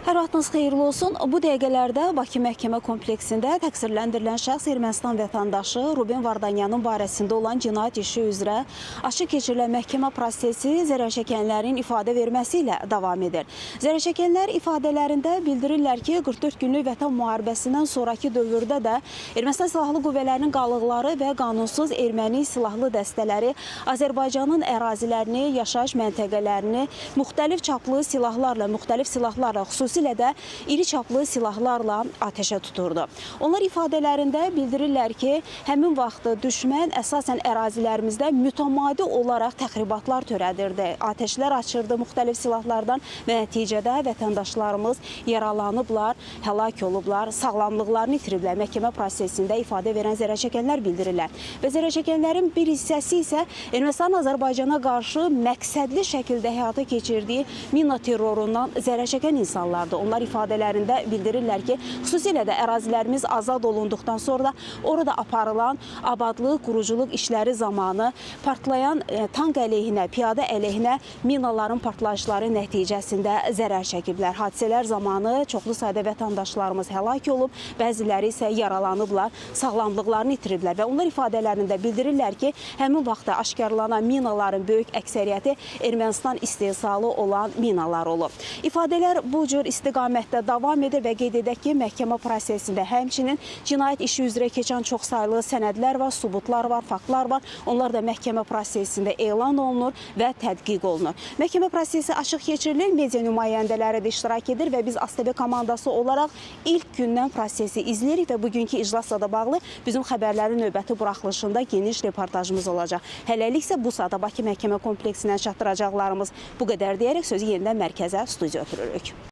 Hər vaxtınız xeyirli olsun. Bu dəqiqələrdə Bakı Məhkəmə kompleksində təqsirləndirilən şəxs Ermənistan vətəndaşı Ruben Vardanyanın barəsində olan cinayət işi üzrə açıq keçirilən məhkəmə prosesi zərərçəkənlərin ifadə verməsi ilə davam edir. Zərərçəkənlər ifadələrində bildirirlər ki, 44 günlük vətən müharibəsindən sonraki dövrdə də Ermənistan Silahlı Qüvvələrinin qalıqları və qanunsuz erməni silahlı dəstələri Azərbaycanın ərazilərini, yaşayış məntəqələrini müxtəlif çaplı silahlarla, xüsusilə də iri çaplı silahlarla ateşə tuturdu. Onlar ifadələrində bildirirlər ki, həmin vaxtı düşmən əsasən ərazilərimizdə mütəmadi olaraq təxribatlar törədirdi. Ateşlər açırdı müxtəlif silahlardan və nəticədə vətəndaşlarımız yaralanıblar, həlak olublar, sağlamlıqlarını itiriblər. Məhkəmə prosesində ifadə verən zərərçəkənlər bildirirlər. Və zərərçəkənlərin bir hissəsi isə Ermənistan Azərbaycana qarşı məqsədli şəkildə həyata keçirdiyi mina terrorundan zərərçəkən insanlardır. Onlar ifadələrində bildirirlər ki, xüsusilə də ərazilərimiz azad olunduqdan sonra orada aparılan abadlıq, quruculuq işləri zamanı partlayan tank əleyhinə, piyadə əleyhinə minaların partlayışları nəticəsində zərər çəkiblər. Hadisələr zamanı çoxlu sayda vətəndaşlarımız həlak olub, bəziləri isə yaralanıblar, sağlamlıqlarını itiriblər və onlar ifadələrində bildirirlər ki, həmin vaxtda aşkarlanan minaların böyük əksəriyyəti Ermənistan istehsalı olan minalar olub. İfadələr bu cür istiqamətdə davam edir və qeyd edək ki, məhkəmə prosesində həmçinin cinayət işi üzrə keçən çoxsaylı sənədlər var, sübutlar var, faktlar var. Onlar da məhkəmə prosesində elan olunur və tədqiq olunur. Məhkəmə prosesi açıq keçirilir, media nümayəndələri də iştirak edir və biz ASTV komandası olaraq ilk gündən prosesi izləyirik və bugünkü iclasla da bağlı bizim xəbərlərin növbəti buraxılışında geniş reportajımız olacaq. Hələlik isə bu saata Bakı Məhkəmə kompleksindən çatdıracaqlarımız bu qədər deyərək sözü yenidən mərkəzə, studiya ötürürük.